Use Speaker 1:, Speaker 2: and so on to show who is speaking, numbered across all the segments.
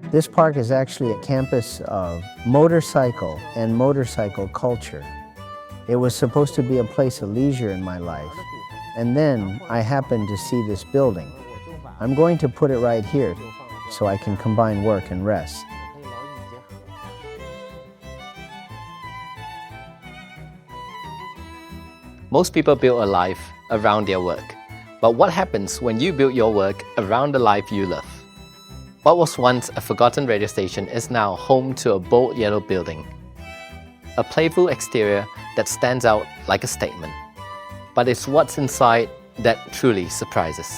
Speaker 1: This park is actually a campus of motorcycle and motorcycle culture. It was supposed to be a place of leisure in my life. And then I happened to see this building. I'm going to put it right here so I can combine work and rest.
Speaker 2: Most people build a life around their work. But what happens when you build your work around the life you love? What was once a forgotten radio station is now home to a bold yellow building. A playful exterior that stands out like a statement. But it's what's inside that truly surprises.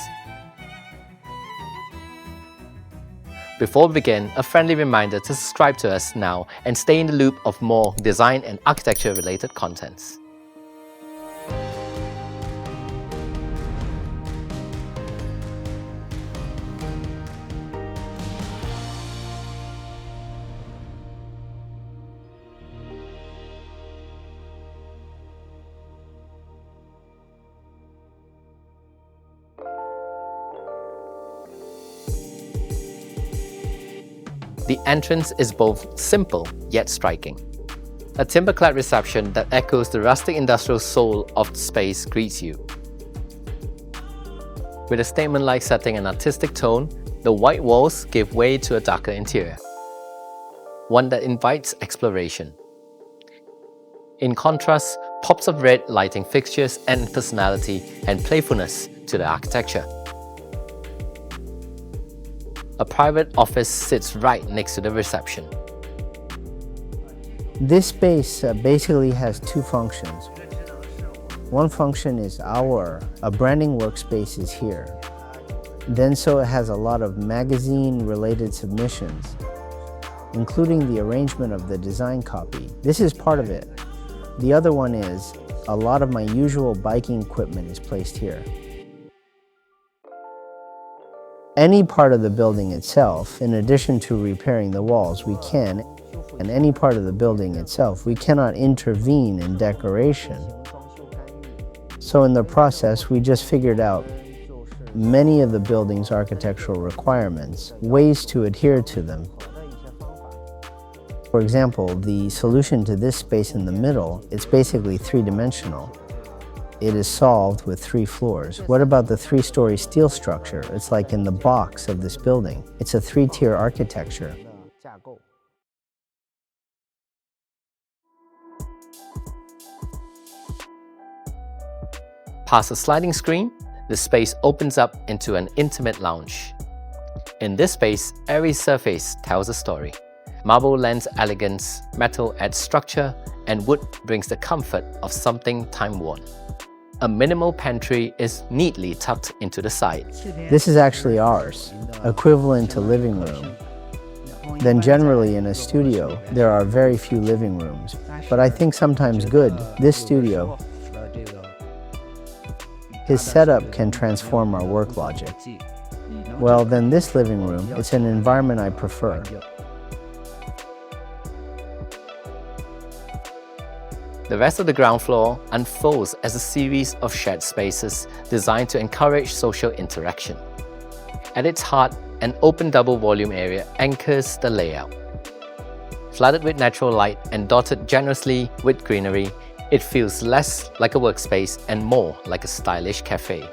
Speaker 2: Before we begin, a friendly reminder to subscribe to us now and stay in the loop of more design and architecture related contents. The entrance is both simple yet striking. A timber-clad reception that echoes the rustic industrial soul of the space greets you. With a statement-like setting and artistic tone, the white walls give way to a darker interior, one that invites exploration. In contrast, pops of red lighting fixtures add personality and playfulness to the architecture. A private office sits right next to the reception.
Speaker 1: This space basically has two functions. One function is a branding workspace is here. Then so it has a lot of magazine-related submissions, including the arrangement of the design copy. This is part of it. The other one is a lot of my usual biking equipment is placed here. Any part of the building itself, in addition to repairing the walls, we can, and any part of the building itself, we cannot intervene in decoration. So in the process, we just figured out many of the building's architectural requirements, ways to adhere to them. For example, the solution to this space in the middle, it's basically three-dimensional. It is solved with 3 floors. What about the 3-story steel structure? It's like in the box of this building. It's a 3-tier architecture.
Speaker 2: Past a sliding screen, the space opens up into an intimate lounge. In this space, every surface tells a story. Marble lends elegance, metal adds structure, and wood brings the comfort of something time-worn. A minimal pantry is neatly tucked into the side.
Speaker 1: This is actually ours, equivalent to living room. Then generally in a studio, there are very few living rooms, but I think sometimes good. This studio, his setup can transform our work logic. Well, then this living room, it's an environment I prefer.
Speaker 2: The rest of the ground floor unfolds as a series of shared spaces designed to encourage social interaction. At its heart, an open double-volume area anchors the layout. Flooded with natural light and dotted generously with greenery, it feels less like a workspace and more like a stylish cafe.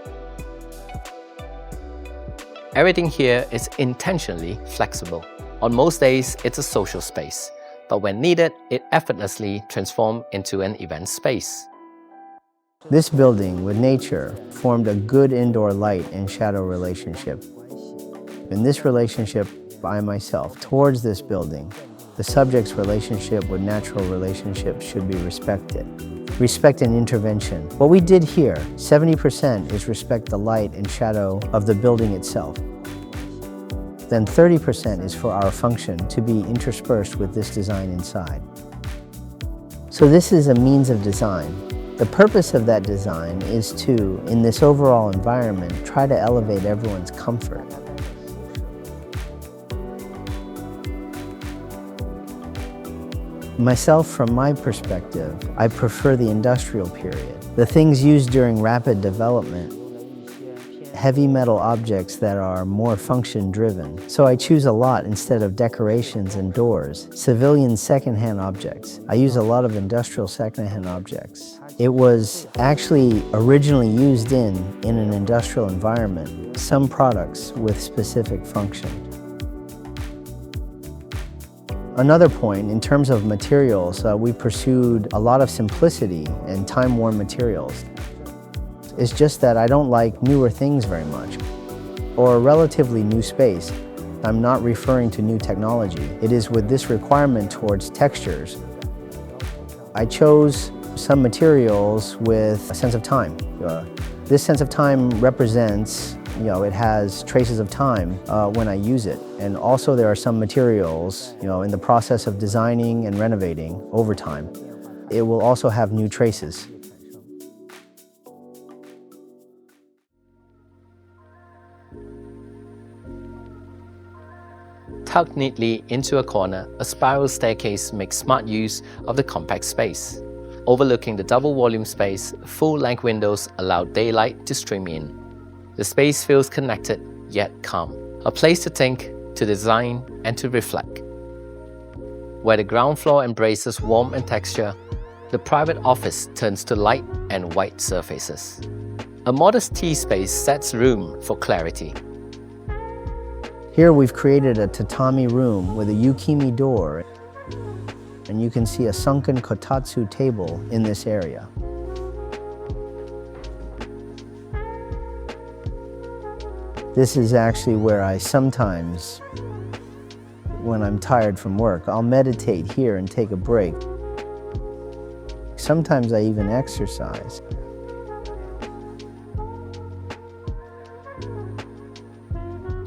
Speaker 2: Everything here is intentionally flexible. On most days, it's a social space. But when needed, it effortlessly transforms into an event space.
Speaker 1: This building with nature formed a good indoor light and shadow relationship. In this relationship, I myself, towards this building, the subject's relationship with natural relationships should be respected. Respect and intervention. What we did here, 70% is respect the light and shadow of the building itself. Then 30% is for our function to be interspersed with this design inside. So this is a means of design. The purpose of that design is to, in this overall environment, try to elevate everyone's comfort. Myself, from my perspective, I prefer the industrial period. The things used during rapid development heavy metal objects that are more function driven. So I choose a lot instead of decorations and doors. Civilian secondhand objects. I use a lot of industrial secondhand objects. It was actually originally used in an industrial environment, some products with specific function. Another point, in terms of materials, we pursued a lot of simplicity and time-worn materials. It's just that I don't like newer things very much, or a relatively new space. I'm not referring to new technology. It is with this requirement towards textures. I chose some materials with a sense of time. This sense of time represents, it has traces of time when I use it. And also there are some materials, in the process of designing and renovating over time. It will also have new traces.
Speaker 2: Tucked neatly into a corner, a spiral staircase makes smart use of the compact space. Overlooking the double volume space, full-length windows allow daylight to stream in. The space feels connected, yet calm. A place to think, to design, and to reflect. Where the ground floor embraces warmth and texture, the private office turns to light and white surfaces. A modest tea space sets room for clarity.
Speaker 1: Here we've created a tatami room with a yukimi door, and you can see a sunken kotatsu table in this area. This is actually where I sometimes, when I'm tired from work, I'll meditate here and take a break. Sometimes I even exercise.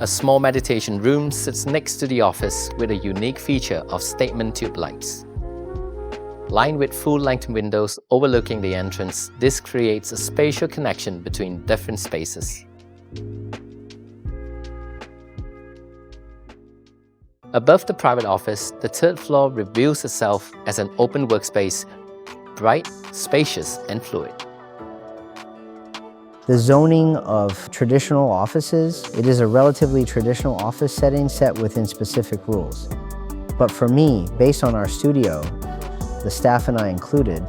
Speaker 2: A small meditation room sits next to the office with a unique feature of statement tube lights. Lined with full-length windows overlooking the entrance, this creates a spatial connection between different spaces. Above the private office, the third floor reveals itself as an open workspace, bright, spacious, and fluid.
Speaker 1: The zoning of traditional offices, it is a relatively traditional office setting set within specific rules. But for me, based on our studio, the staff and I included,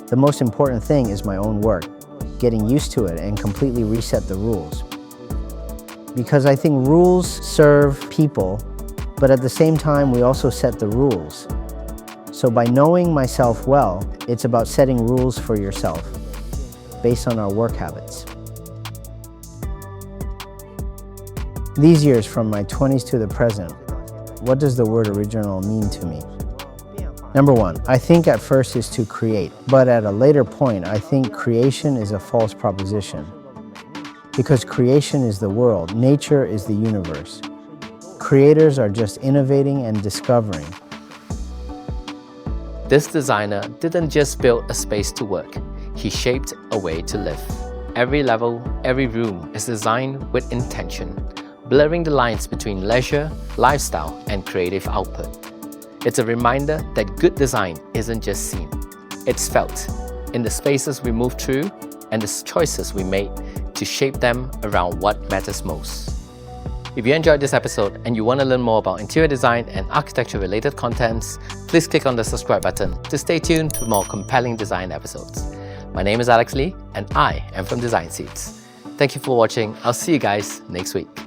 Speaker 1: the most important thing is my own work, getting used to it and completely reset the rules. Because I think rules serve people, but at the same time, we also set the rules. So by knowing myself well, it's about setting rules for yourself, based on our work habits. These years, from my 20s to the present, what does the word original mean to me? Number one, I think at first is to create, but at a later point, I think creation is a false proposition. Because creation is the world, nature is the universe. Creators are just innovating and discovering.
Speaker 2: This designer didn't just build a space to work, he shaped a way to live. Every level, every room is designed with intention, blurring the lines between leisure, lifestyle, and creative output. It's a reminder that good design isn't just seen, it's felt in the spaces we move through and the choices we make to shape them around what matters most. If you enjoyed this episode and you want to learn more about interior design and architecture related contents, please click on the subscribe button to stay tuned for more compelling design episodes. My name is Alex Lee and I am from Design Seeds. Thank you for watching. I'll see you guys next week.